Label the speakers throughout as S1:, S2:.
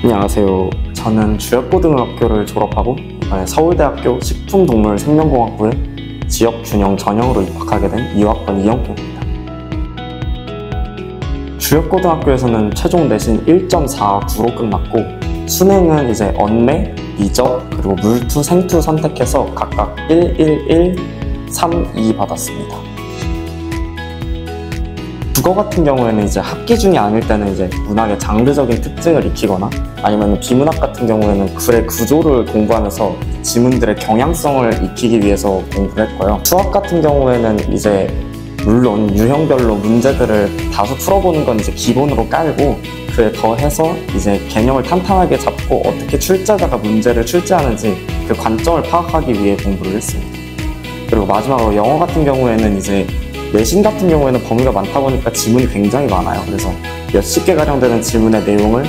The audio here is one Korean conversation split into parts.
S1: 안녕하세요. 저는 주역고등학교를 졸업하고 이번에 서울대학교 식품동물생명공학부에 지역균형 전형으로 입학하게 된 2학번 이영표입니다. 주역고등학교에서는 최종 내신 1.49로 끝났고 수능은 이제 언매, 미적, 그리고 물투, 생투 선택해서 각각 1, 1, 1, 3, 2 받았습니다. 국어 같은 경우에는 이제 학기 중이 아닐 때는 이제 문학의 장르적인 특징을 익히거나 아니면 비문학 같은 경우에는 글의 구조를 공부하면서 지문들의 경향성을 익히기 위해서 공부를 했고요. 수학 같은 경우에는 이제 물론 유형별로 문제들을 다수 풀어보는 건 이제 기본으로 깔고 그에 더해서 이제 개념을 탄탄하게 잡고 어떻게 출제자가 문제를 출제하는지 그 관점을 파악하기 위해 공부를 했습니다. 그리고 마지막으로 영어 같은 경우에는 이제 내신 같은 경우에는 범위가 많다 보니까 지문이 굉장히 많아요. 그래서 몇십 개가량 되는 질문의 내용을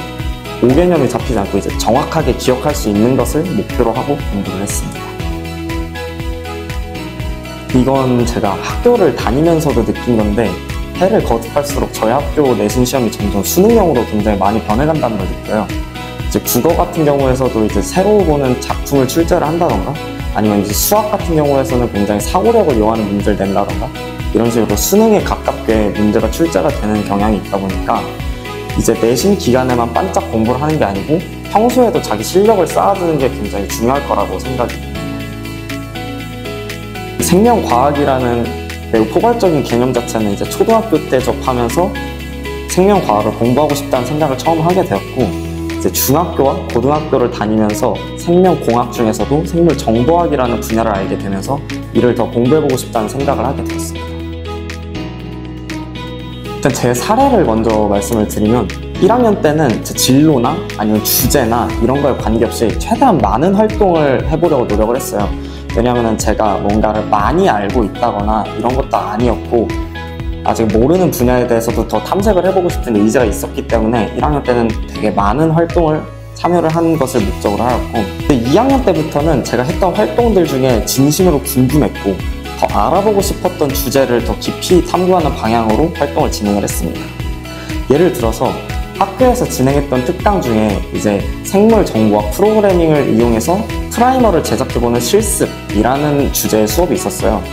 S1: 5개념이 잡히지 않고 이제 정확하게 기억할 수 있는 것을 목표로 하고 공부를 했습니다. 이건 제가 학교를 다니면서도 느낀 건데 해를 거듭할수록 저희 학교 내신 시험이 점점 수능형으로 굉장히 많이 변해간다는 걸 느껴요. 이제 국어 같은 경우에서도 이제 새로 보는 작품을 출제를 한다던가 아니면 이제 수학 같은 경우에서는 굉장히 사고력을 요하는 문제를 낸다던가 이런 식으로 수능에 가깝게 문제가 출제가 되는 경향이 있다 보니까 이제 내신 기간에만 반짝 공부를 하는 게 아니고 평소에도 자기 실력을 쌓아두는 게 굉장히 중요할 거라고 생각이 듭니다. 생명과학이라는 매우 포괄적인 개념 자체는 이제 초등학교 때 접하면서 생명과학을 공부하고 싶다는 생각을 처음 하게 되었고 이제 중학교와 고등학교를 다니면서 생명공학 중에서도 생물정보학이라는 분야를 알게 되면서 이를 더 공부해보고 싶다는 생각을 하게 되었습니다. 일단 제 사례를 먼저 말씀을 드리면 1학년 때는 제 진로나 아니면 주제나 이런 거에 관계없이 최대한 많은 활동을 해보려고 노력을 했어요. 왜냐하면 제가 뭔가를 많이 알고 있다거나 이런 것도 아니었고 아직 모르는 분야에 대해서도 더 탐색을 해보고 싶은 의지가 있었기 때문에 1학년 때는 되게 많은 활동을 참여를 하는 것을 목적으로 하였고 2학년 때부터는 제가 했던 활동들 중에 진심으로 궁금했고 더 알아보고 싶었던 주제를 더 깊이 탐구하는 방향으로 활동을 진행을 했습니다. 예를 들어서 학교에서 진행했던 특강 중에 이제 생물정보학 프로그래밍을 이용해서 프라이머를 제작해보는 실습이라는 주제의 수업이 있었어요.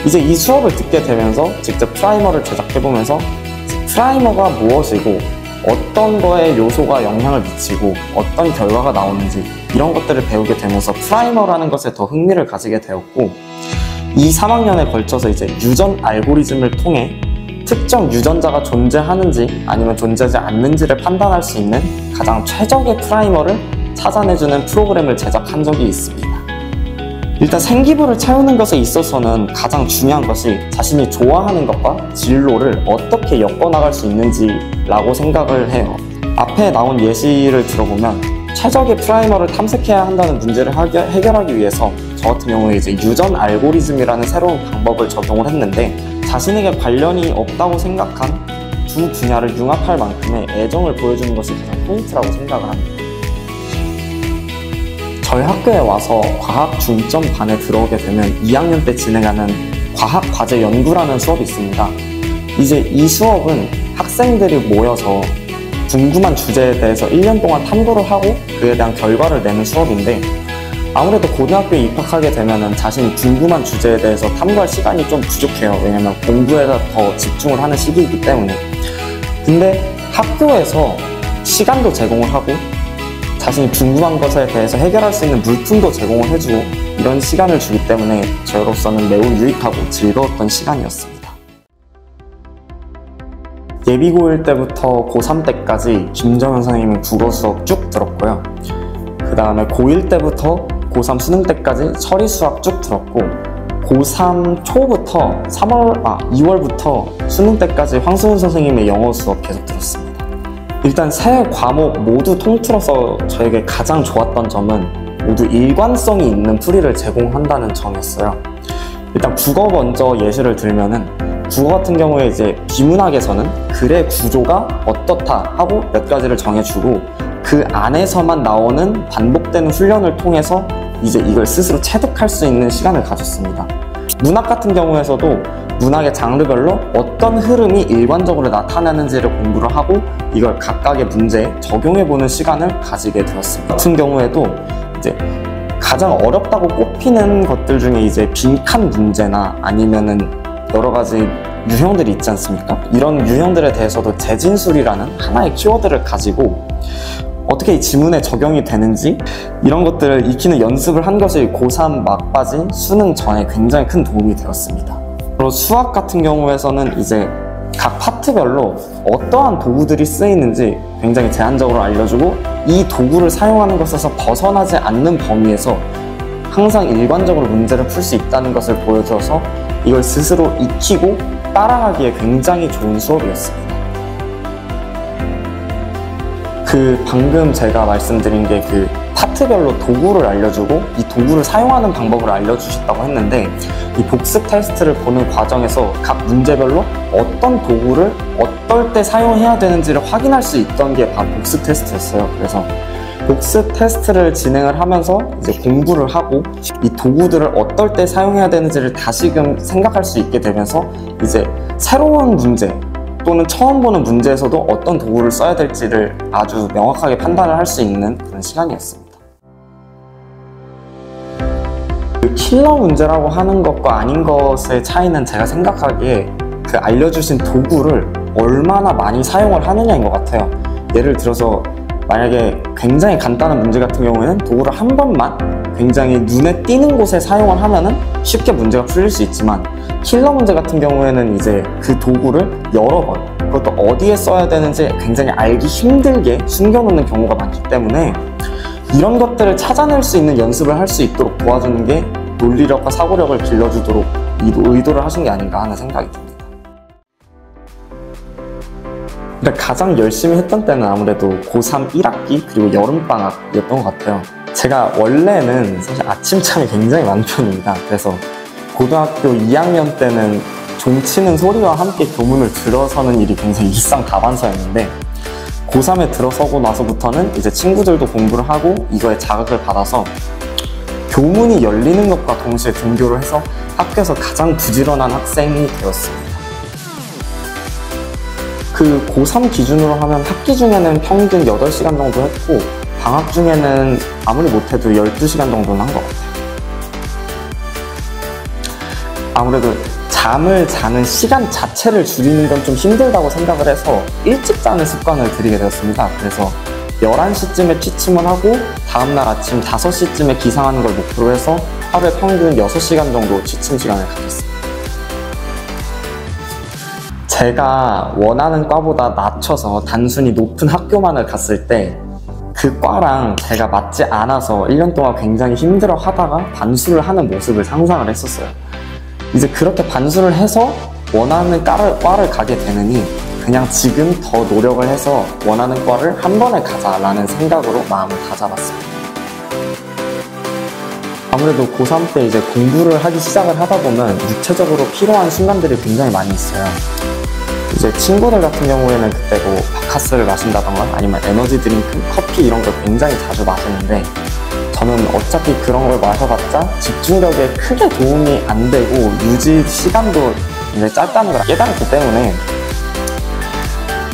S1: 이제 이 수업을 듣게 되면서 직접 프라이머를 제작해보면서 프라이머가 무엇이고 어떤 거에 요소가 영향을 미치고 어떤 결과가 나오는지 이런 것들을 배우게 되면서 프라이머라는 것에 더 흥미를 가지게 되었고 이 3학년에 걸쳐서 이제 유전 알고리즘을 통해 특정 유전자가 존재하는지 아니면 존재하지 않는지를 판단할 수 있는 가장 최적의 프라이머를 찾아내주는 프로그램을 제작한 적이 있습니다. 일단 생기부를 채우는 것에 있어서는 가장 중요한 것이 자신이 좋아하는 것과 진로를 어떻게 엮어나갈 수 있는지라고 생각을 해요. 앞에 나온 예시를 들어보면 최적의 프라이머를 탐색해야 한다는 문제를 해결하기 위해서 저 같은 경우에 이제 유전 알고리즘이라는 새로운 방법을 적용을 했는데 자신에게 관련이 없다고 생각한 두 분야를 융합할 만큼의 애정을 보여주는 것이 가장 포인트라고 생각을 합니다. 저희 학교에 와서 과학 중점 반에 들어오게 되면 2학년 때 진행하는 과학 과제 연구라는 수업이 있습니다. 이제 이 수업은 학생들이 모여서 궁금한 주제에 대해서 1년 동안 탐구를 하고 그에 대한 결과를 내는 수업인데 아무래도 고등학교에 입학하게 되면 자신이 궁금한 주제에 대해서 탐구할 시간이 좀 부족해요. 왜냐면 공부에다 더 집중을 하는 시기이기 때문에. 근데 학교에서 시간도 제공을 하고 자신이 궁금한 것에 대해서 해결할 수 있는 물품도 제공을 해주고 이런 시간을 주기 때문에 저로서는 매우 유익하고 즐거웠던 시간이었습니다. 예비 고1 때부터 고3 때까지 김정현 선생님의 국어 수업 쭉 들었고요. 그 다음에 고1 때부터 고3 수능 때까지 처리 수학 쭉 들었고 고3 초부터 2월부터 수능 때까지 황승훈 선생님의 영어 수업 계속 들었습니다. 일단 세 과목 모두 통틀어서 저에게 가장 좋았던 점은 모두 일관성이 있는 풀이를 제공한다는 점이었어요. 일단 국어 먼저 예시를 들면은 국어 같은 경우에 이제 비문학에서는 글의 구조가 어떻다 하고 몇 가지를 정해주고 그 안에서만 나오는 반복되는 훈련을 통해서 이제 이걸 스스로 체득할 수 있는 시간을 가졌습니다. 문학 같은 경우에서도 문학의 장르별로 어떤 흐름이 일관적으로 나타나는지를 공부를 하고 이걸 각각의 문제에 적용해보는 시간을 가지게 되었습니다. 같은 경우에도 이제 가장 어렵다고 꼽히는 것들 중에 이제 빈칸 문제나 아니면은 여러 가지 유형들이 있지 않습니까? 이런 유형들에 대해서도 재진술이라는 하나의 키워드를 가지고 어떻게 이 지문에 적용이 되는지 이런 것들을 익히는 연습을 한 것이 고3 막바지 수능 전에 굉장히 큰 도움이 되었습니다. 그리고 수학 같은 경우에서는 이제 각 파트별로 어떠한 도구들이 쓰이는지 굉장히 제한적으로 알려주고 이 도구를 사용하는 것에서 벗어나지 않는 범위에서 항상 일관적으로 문제를 풀 수 있다는 것을 보여줘서 이걸 스스로 익히고 따라하기에 굉장히 좋은 수업이었습니다. 방금 제가 말씀드린 게 파트별로 도구를 알려주고 이 도구를 사용하는 방법을 알려주셨다고 했는데 이 복습 테스트를 보는 과정에서 각 문제별로 어떤 도구를 어떨 때 사용해야 되는지를 확인할 수 있던 게 바로 복습 테스트였어요. 그래서 복습 테스트를 진행을 하면서 이제 공부를 하고 이 도구들을 어떨 때 사용해야 되는지를 다시금 생각할 수 있게 되면서 이제 새로운 문제 또는 처음 보는 문제에서도 어떤 도구를 써야 될지를 아주 명확하게 판단을 할 수 있는 그런 시간이었습니다. 킬러 문제라고 하는 것과 아닌 것의 차이는 제가 생각하기에 알려주신 도구를 얼마나 많이 사용을 하느냐인 것 같아요. 예를 들어서 만약에 굉장히 간단한 문제 같은 경우에는 도구를 한 번만 굉장히 눈에 띄는 곳에 사용을 하면은 쉽게 문제가 풀릴 수 있지만 킬러 문제 같은 경우에는 이제 그 도구를 여러 번 그것도 어디에 써야 되는지 굉장히 알기 힘들게 숨겨놓는 경우가 많기 때문에 이런 것들을 찾아낼 수 있는 연습을 할 수 있도록 도와주는 게 논리력과 사고력을 길러주도록 의도를 하신 게 아닌가 하는 생각이 듭니다. 근데 가장 열심히 했던 때는 아무래도 고3 1학기 그리고 여름방학이었던 것 같아요. 제가 원래는 사실 아침잠이 굉장히 많은 편입니다. 그래서 고등학교 2학년 때는 종치는 소리와 함께 교문을 들어서는 일이 굉장히 일상다반사였는데 고3에 들어서고 나서부터는 이제 친구들도 공부를 하고 이거에 자극을 받아서 교문이 열리는 것과 동시에 등교를 해서 학교에서 가장 부지런한 학생이 되었습니다. 고3 기준으로 하면 학기 중에는 평균 8시간 정도 했고 방학 중에는 아무리 못해도 12시간 정도는 한 것 같아요. 아무래도 잠을 자는 시간 자체를 줄이는 건 좀 힘들다고 생각을 해서 일찍 자는 습관을 들이게 되었습니다. 그래서 11시쯤에 취침을 하고 다음날 아침 5시쯤에 기상하는 걸 목표로 해서 하루에 평균 6시간 정도 취침 시간을 가졌습니다. 제가 원하는 과보다 낮춰서 단순히 높은 학교만을 갔을 때 그 과랑 제가 맞지 않아서 1년 동안 굉장히 힘들어 하다가 반수를 하는 모습을 상상을 했었어요. 이제 그렇게 반수를 해서 원하는 과를 가게 되느니 그냥 지금 더 노력을 해서 원하는 과를 한 번에 가자라는 생각으로 마음을 다잡았습니다. 아무래도 고3 때 이제 공부를 하기 시작을 하다 보면 육체적으로 피로한 순간들이 굉장히 많이 있어요. 이제 친구들 같은 경우에는 그때 뭐 바카스를 마신다던가 아니면 에너지 드링크, 커피 이런 걸 굉장히 자주 마시는데 저는 어차피 그런 걸 마셔봤자 집중력에 크게 도움이 안 되고 유지 시간도 굉장히 짧다는 걸 깨달았기 때문에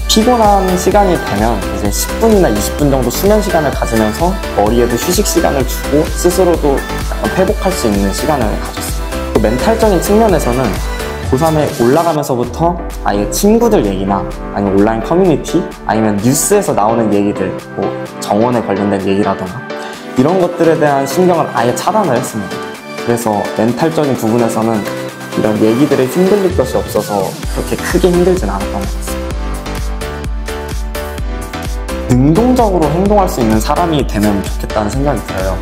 S1: 피곤한 시간이 되면 이제 10분이나 20분 정도 수면 시간을 가지면서 머리에도 휴식 시간을 주고 스스로도 약간 회복할 수 있는 시간을 가졌습니다. 멘탈적인 측면에서는 고3에 올라가면서부터 아예 친구들 얘기나 아니면 온라인 커뮤니티 아니면 뉴스에서 나오는 얘기들 뭐 정원에 관련된 얘기라던가 이런 것들에 대한 신경을 아예 차단을 했습니다. 그래서 멘탈적인 부분에서는 이런 얘기들에 힘들릴 것이 없어서 그렇게 크게 힘들진 않았던 것 같습니다. 능동적으로 행동할 수 있는 사람이 되면 좋겠다는 생각이 들어요.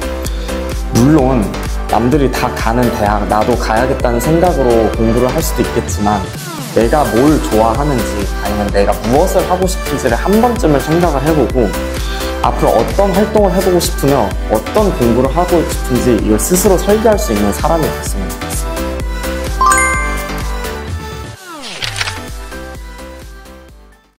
S1: 물론 남들이 다 가는 대학 나도 가야겠다는 생각으로 공부를 할 수도 있겠지만 내가 뭘 좋아하는지 아니면 내가 무엇을 하고 싶은지를 한 번쯤은 생각을 해보고 앞으로 어떤 활동을 해보고 싶으며 어떤 공부를 하고 싶은지 이걸 스스로 설계할 수 있는 사람이 됐으면 좋겠습니다.